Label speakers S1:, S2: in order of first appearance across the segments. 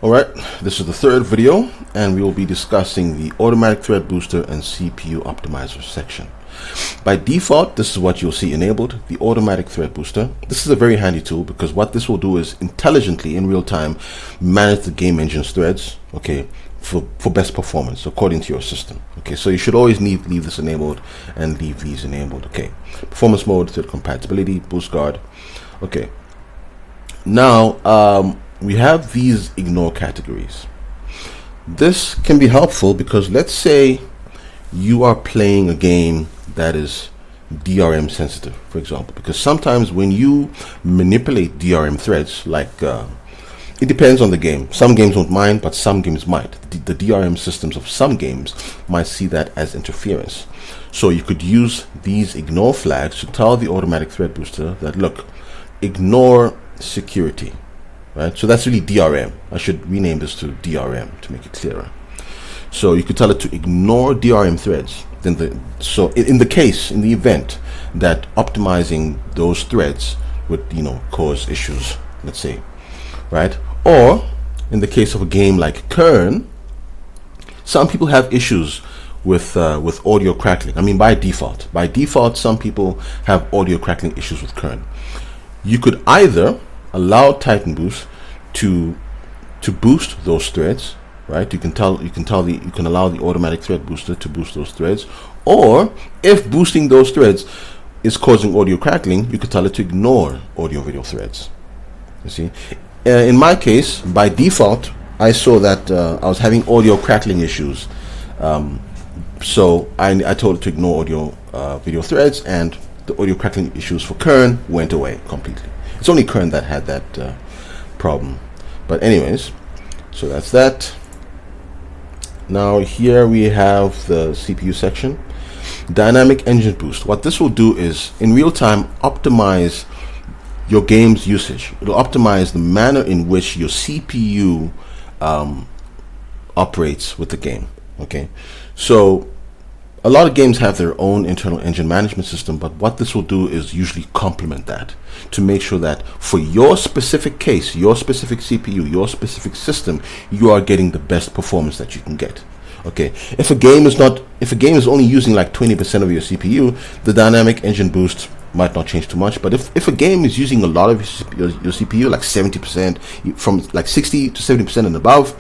S1: Alright, this is the third video, and we will be discussing the automatic thread booster and CPU optimizer section. By default, this is what you'll see enabled, the automatic thread booster. This is a very handy tool because what this will do is intelligently, in real time, manage the game engine's threads, okay, for best performance according to your system. Okay, so you should always leave this enabled and leave these enabled. Okay, performance mode, thread compatibility, boost guard. Okay, now we have these ignore categories. This can be helpful because let's say you are playing a game that is DRM sensitive, for example, because sometimes when you manipulate DRM threads, like it depends on the game. Some games won't mind, but some games might. The DRM systems of some games might see that as interference. So you could use these ignore flags to tell the automatic thread booster that, look, ignore security. Right? So that's really DRM. I should rename this to DRM to make it clearer. So you could tell it to ignore DRM threads. Then in the event that optimizing those threads would, cause issues, let's say, right? Or in the case of a game like Kern, some people have issues with audio crackling. I mean, by default, some people have audio crackling issues with Kern. You could either allow TitanBoost to boost those threads, right? You can allow the automatic thread booster to boost those threads, or if boosting those threads is causing audio crackling, you could tell it to ignore audio video threads. You see, in my case, by default, I saw that I was having audio crackling issues, so I told it to ignore audio video threads, and the audio crackling issues for Kern went away completely. It's only Kern that had that problem. But anyways, so that's that. Now here we have the CPU section. Dynamic engine boost. What this will do is, in real time, optimize your game's usage. It'll optimize the manner in which your CPU operates with the game. Okay, so a lot of games have their own internal engine management system, but what this will do is usually complement that to make sure that for your specific case, your specific CPU, your specific system, you are getting the best performance that you can get. Okay, if a game is only using like 20% of your CPU, the dynamic engine boost might not change too much. But if a game is using a lot of your CPU, like 70%, from like 60 to 70% and above,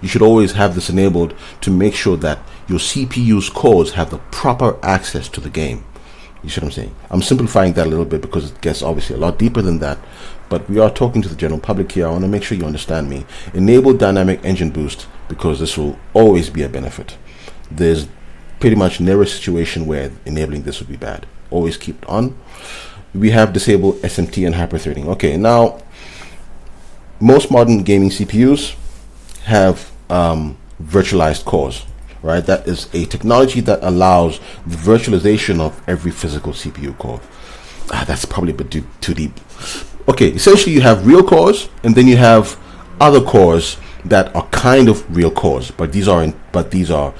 S1: you should always have this enabled to make sure that your CPU's cores have the proper access to the game. You see what I'm saying? I'm simplifying that a little bit because it gets obviously a lot deeper than that, but we are talking to the general public here. I want to make sure you understand me. Enable dynamic engine boost because this will always be a benefit. There's pretty much never a situation where enabling this would be bad. Always keep it on. We have disabled SMT and hyperthreading. Okay, now most modern gaming CPUs have virtualized cores, right? That is a technology that allows the virtualization of every physical CPU core. That's probably a bit too deep. Okay, essentially you have real cores, and then you have other cores that are kind of real cores, but these are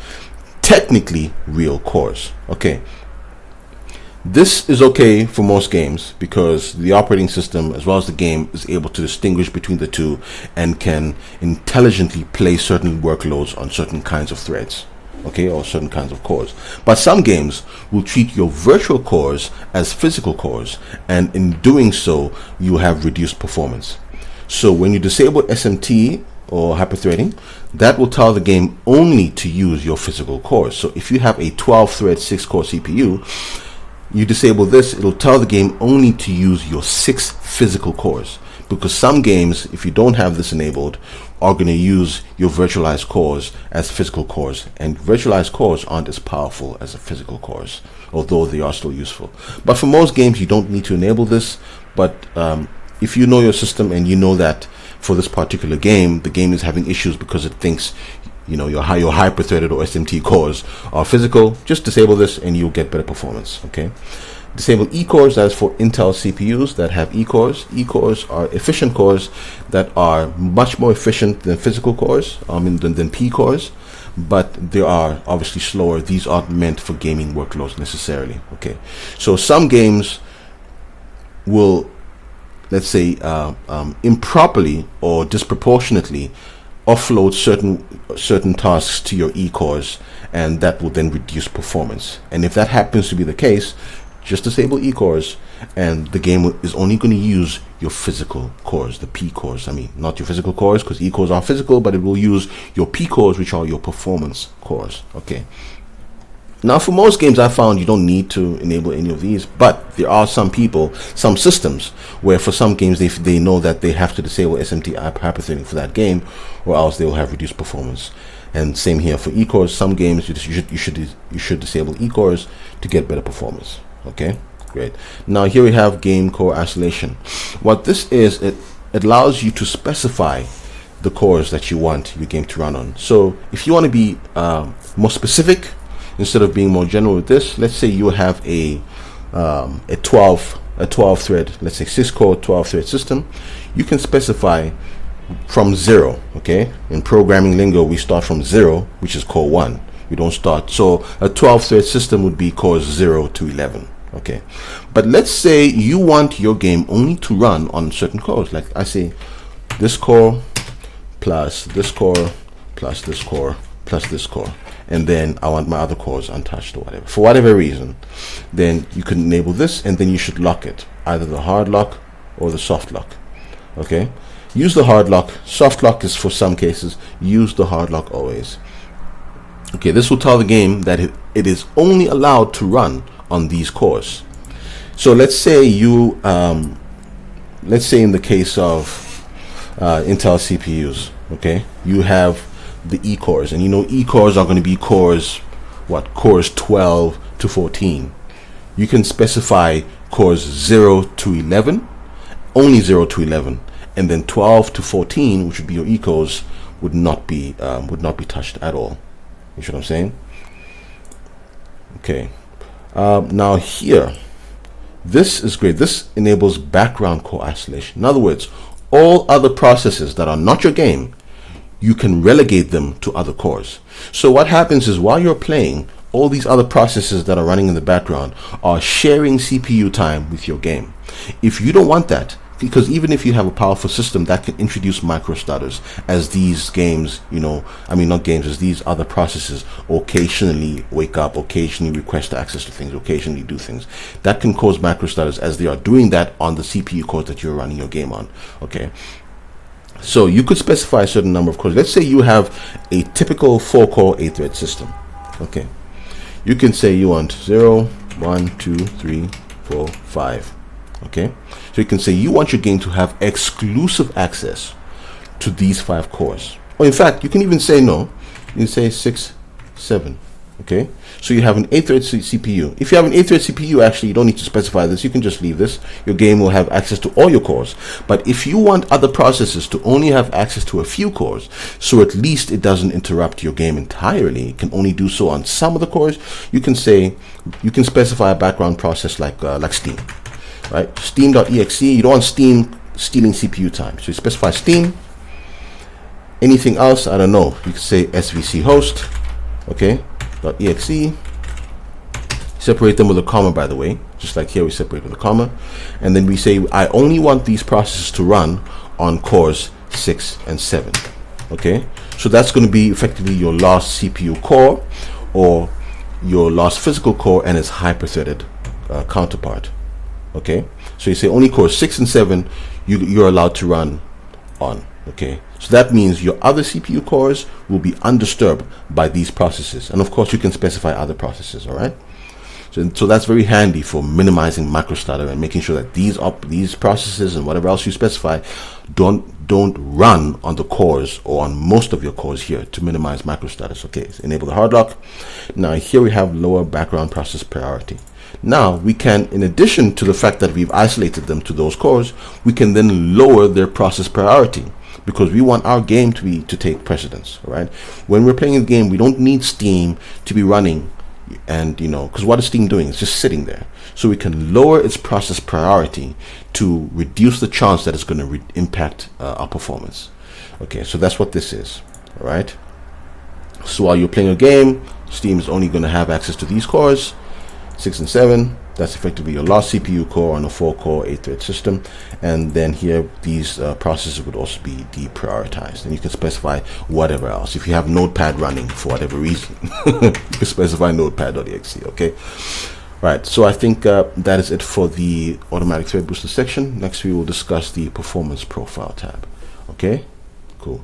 S1: technically real cores. Okay. This is okay for most games because the operating system as well as the game is able to distinguish between the two and can intelligently play certain workloads on certain kinds of threads, okay, or certain kinds of cores. But some games will treat your virtual cores as physical cores, and in doing so, you have reduced performance. So when you disable SMT or hyperthreading, that will tell the game only to use your physical cores. So if you have a 12-thread 6-core CPU, you disable this, it'll tell the game only to use your 6 physical cores, because some games, if you don't have this enabled, are going to use your virtualized cores as physical cores, and virtualized cores aren't as powerful as the physical cores, although they are still useful. But for most games, you don't need to enable this. But if you know your system and you know that for this particular game, the game is having issues because it thinks your hyper-threaded or SMT cores are physical, just disable this and you'll get better performance. Okay, disable E-cores. That is for Intel CPUs that have E-cores. E-cores are efficient cores that are much more efficient than physical cores, than P-cores, but they are obviously slower. These aren't meant for gaming workloads necessarily. Okay, so some games will, let's say, improperly or disproportionately offload certain tasks to your E cores, and that will then reduce performance. And if that happens to be the case, just disable E cores, and the game is only going to use your physical cores, the P cores. I mean, not your physical cores, because E cores are physical, but it will use your P cores, which are your performance cores. Okay. Now, for most games, I found you don't need to enable any of these, but there are some people, some systems, where for some games they know that they have to disable SMT hyperthreading for that game, or else they will have reduced performance. And same here for E-cores. Some games you should disable E-cores to get better performance. Okay, great. Now here we have game core isolation. What this is, it allows you to specify the cores that you want your game to run on. So if you want to be more specific, instead of being more general with this, let's say you have a 12 thread, let's say 6-core 12 thread system. You can specify from 0. Okay, in programming lingo we start from 0, which is core 1. We don't start, so a 12 thread system would be cores 0 to 11. Okay, but let's say you want your game only to run on certain cores. Like I say, this core plus this core plus this core plus this core, and then I want my other cores untouched or whatever, for whatever reason. Then you can enable this, and then you should lock it, either the hard lock or the soft lock. Okay, use the hard lock. Soft lock is for some cases. Use the hard lock always. Okay, this will tell the game that it is only allowed to run on these cores. So let's say you let's say in the case of Intel CPUs, okay, you have the E cores, and you know E cores are going to be cores 12 to 14. You can specify cores 0 to 11, only 0 to 11, and then 12 to 14, which would be your E cores, would not be touched at all. You see what I'm saying? Okay. Now here, this is great. This enables background core isolation. In other words, all other processes that are not your game, you can relegate them to other cores. So what happens is, while you're playing, all these other processes that are running in the background are sharing CPU time with your game. If you don't want that, because even if you have a powerful system, that can introduce micro stutters, as these games, not games, as these other processes occasionally wake up, occasionally request access to things, occasionally do things. That can cause micro stutters, as they are doing that on the CPU cores that you're running your game on. Okay. So you could specify a certain number of cores. Let's say you have a typical 4-core 8-thread system. Okay. You can say you want 0, 1, 2, 3, 4, 5. Okay, so you can say you want your game to have exclusive access to these 5 cores. Or in fact, you can even say no. You can say 6, 7. Okay, so you have an 8-thread CPU. If you have an 8-thread CPU, actually, you don't need to specify this. You can just leave this. Your game will have access to all your cores. But if you want other processes to only have access to a few cores, so at least it doesn't interrupt your game entirely, it can only do so on some of the cores, you can specify a background process like Steam. Right, steam.exe. You don't want Steam stealing CPU time, so you specify Steam. Anything else, I don't know, you can say svc host. Okay, .exe. Separate them with a comma, by the way, just like here we separate with a comma, and then we say I only want these processes to run on cores 6 and 7. Okay, so that's going to be effectively your last CPU core, or your last physical core and its hyper-threaded counterpart. Okay, so you say only cores 6 and 7 you're allowed to run on. Okay, so that means your other CPU cores will be undisturbed by these processes, and of course you can specify other processes. All right, so that's very handy for minimizing microstutter and making sure that these processes and whatever else you specify don't run on the cores or on most of your cores here, to minimize microstutters. Okay, so enable the hard lock. Now here we have lower background process priority. Now we can, in addition to the fact that we've isolated them to those cores, we can then lower their process priority, because we want our game to take precedence. All right, when we're playing a game, we don't need Steam to be running, and because what is Steam doing? It's just sitting there. So we can lower its process priority to reduce the chance that it's going to impact our performance. Okay, so that's what this is. All right, so while you're playing a game, Steam is only going to have access to these cores, 6 and 7, That's effectively your last CPU core on a 4-core 8-thread system, and then here these processes would also be deprioritized, and you can specify whatever else. If you have Notepad running for whatever reason, you can specify notepad.exe. Okay, right. So I think that is it for the automatic thread booster section. Next we will discuss the performance profile tab. Okay, cool.